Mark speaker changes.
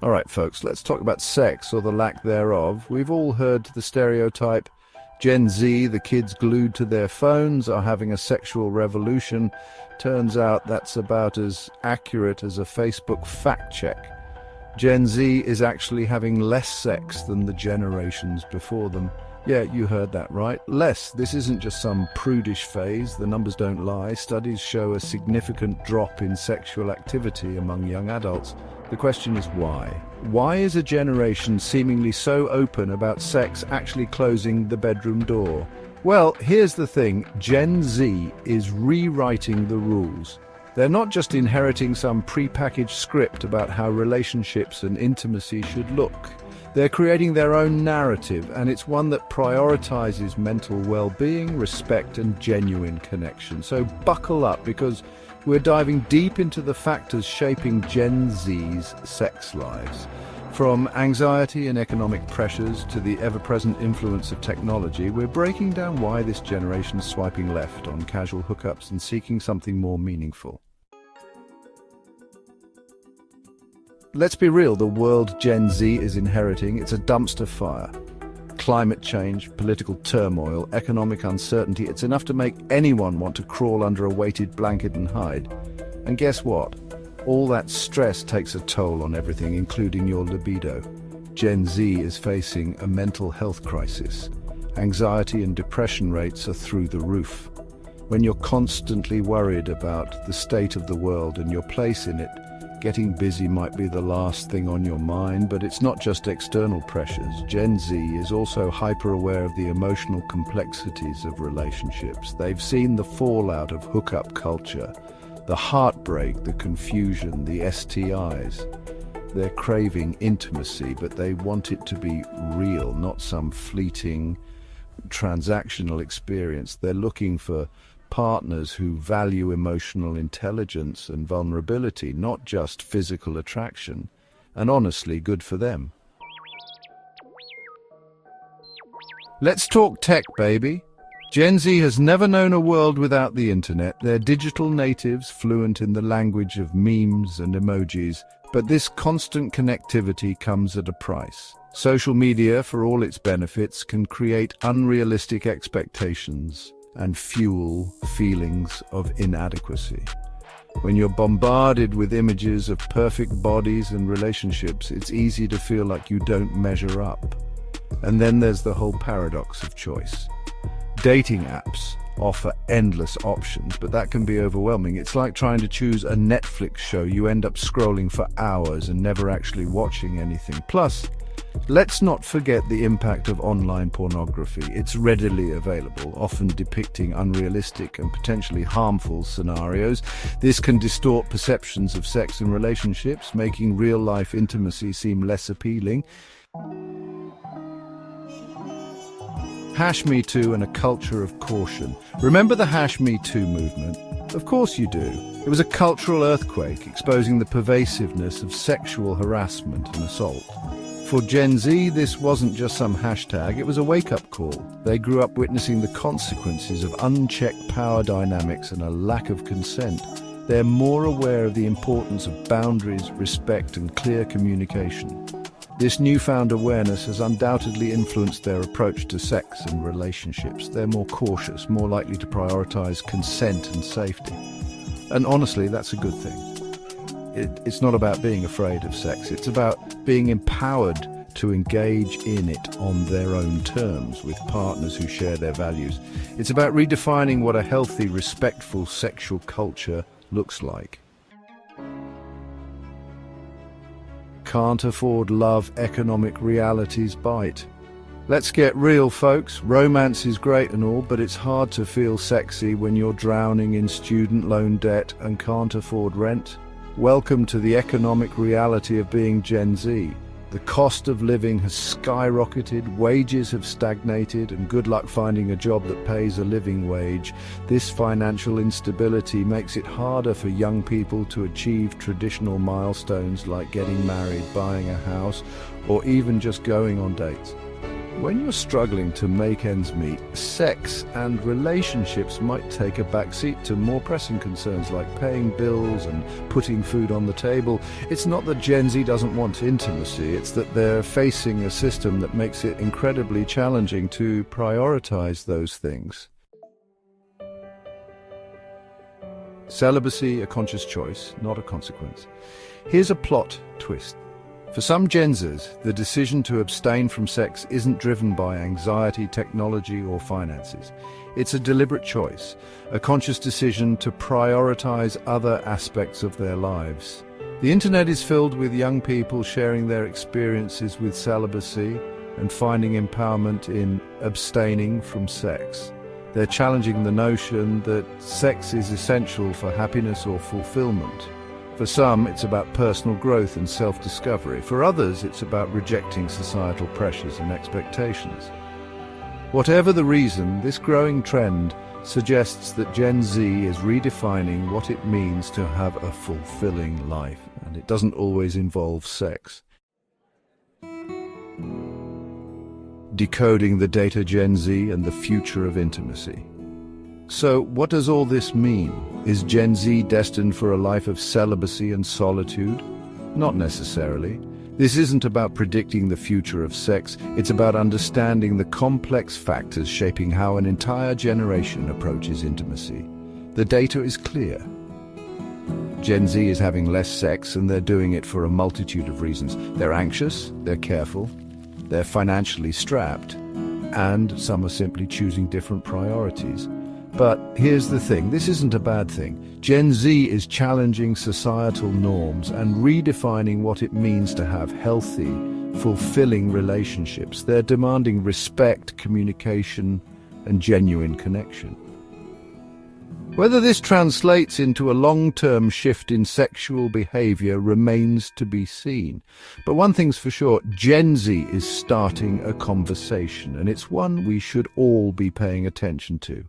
Speaker 1: All right, folks, let's talk about sex, or the lack thereof. We've all heard the stereotype, Gen Z, the kids glued to their phones, are having a sexual revolution. Turns out that's about as accurate as a Facebook fact check. Gen Z is actually having less sex than the generations before them. Yeah, you heard that right. Less. This isn't just some prudish phase. The numbers don't lie. Studies show a significant drop in sexual activity among young adults. The question is why? Why is a generation seemingly so open about sex actually closing the bedroom door? Well, here's the thing. Gen Z is rewriting the rules. They're not just inheriting some prepackaged script about how relationships and intimacy should look. They're creating their own narrative, and it's one that prioritizes mental well-being, respect, and genuine connection. So buckle up, because we're diving deep into the factors shaping Gen Z's sex lives. From anxiety and economic pressures to the ever-present influence of technology, we're breaking down why this generation is swiping left on casual hookups and seeking something more meaningful. Let's be real, the world Gen Z is inheriting, it's a dumpster fire. Climate change, political turmoil, economic uncertainty, it's enough to make anyone want to crawl under a weighted blanket and hide. And guess what? All that stress takes a toll on everything, including your libido. Gen Z is facing a mental health crisis. Anxiety and depression rates are through the roof. When you're constantly worried about the state of the world and your place in it, getting busy might be the last thing on your mind. But it's not just external pressures. Gen Z is also hyper-aware of the emotional complexities of relationships. They've seen the fallout of hookup culture, the heartbreak, the confusion, the STIs. They're craving intimacy, but they want it to be real, not some fleeting, transactional experience. They're looking for partners who value emotional intelligence and vulnerability, not just physical attraction. And honestly, good for them. Let's talk tech, baby. Gen Z has never known a world without the internet. They're digital natives, fluent in the language of memes and emojis. But this constant connectivity comes at a price. Social media, for all its benefits, can create unrealistic expectations and fuel feelings of inadequacy. When you're bombarded with images of perfect bodies and relationships, it's easy to feel like you don't measure up. And then there's the whole paradox of choice. Dating apps offer endless options, but that can be overwhelming. It's like trying to choose a Netflix show. You end up scrolling for hours and never actually watching anything. Plus, let's not forget the impact of online pornography. It's readily available, often depicting unrealistic and potentially harmful scenarios. This can distort perceptions of sex and relationships, making real-life intimacy seem less appealing. Hash Me Too and a culture of caution. Remember the Hash Me Too movement? Of course you do. It was a cultural earthquake, exposing the pervasiveness of sexual harassment and assault. For Gen Z, this wasn't just some hashtag, it was a wake-up call. They grew up witnessing the consequences of unchecked power dynamics and a lack of consent. They're more aware of the importance of boundaries, respect, and clear communication. This newfound awareness has undoubtedly influenced their approach to sex and relationships. They're more cautious, more likely to prioritize consent and safety. And honestly, that's a good thing. It's not about being afraid of sex. It's about being empowered to engage in it on their own terms with partners who share their values. It's about redefining what a healthy, respectful sexual culture looks like. Can't afford love, economic realities bite. Let's get real, folks. Romance is great and all, but it's hard to feel sexy when you're drowning in student loan debt and can't afford rent. Welcome to the economic reality of being Gen Z. The cost of living has skyrocketed, wages have stagnated, and good luck finding a job that pays a living wage. This financial instability makes it harder for young people to achieve traditional milestones like getting married, buying a house, or even just going on dates. When you're struggling to make ends meet, sex and relationships might take a backseat to more pressing concerns like paying bills and putting food on the table. It's not that Gen Z doesn't want intimacy, it's that they're facing a system that makes it incredibly challenging to prioritize those things. Celibacy, a conscious choice, not a consequence. Here's a plot twist. For some Gen Zers, the decision to abstain from sex isn't driven by anxiety, technology, or finances. It's a deliberate choice, a conscious decision to prioritize other aspects of their lives. The internet is filled with young people sharing their experiences with celibacy and finding empowerment in abstaining from sex. They're challenging the notion that sex is essential for happiness or fulfillment. For some, it's about personal growth and self-discovery. For others, it's about rejecting societal pressures and expectations. Whatever the reason, this growing trend suggests that Gen Z is redefining what it means to have a fulfilling life, and it doesn't always involve sex. Decoding the data Gen Z and the future of intimacy. So, what does all this mean? Is Gen Z destined for a life of celibacy and solitude? Not necessarily. This isn't about predicting the future of sex, it's about understanding the complex factors shaping how an entire generation approaches intimacy. The data is clear. Gen Z is having less sex, and they're doing it for a multitude of reasons. They're anxious, they're careful, they're financially strapped, and some are simply choosing different priorities. But here's the thing, this isn't a bad thing. Gen Z is challenging societal norms and redefining what it means to have healthy, fulfilling relationships. They're demanding respect, communication, and genuine connection. Whether this translates into a long-term shift in sexual behavior remains to be seen. But one thing's for sure, Gen Z is starting a conversation, and it's one we should all be paying attention to.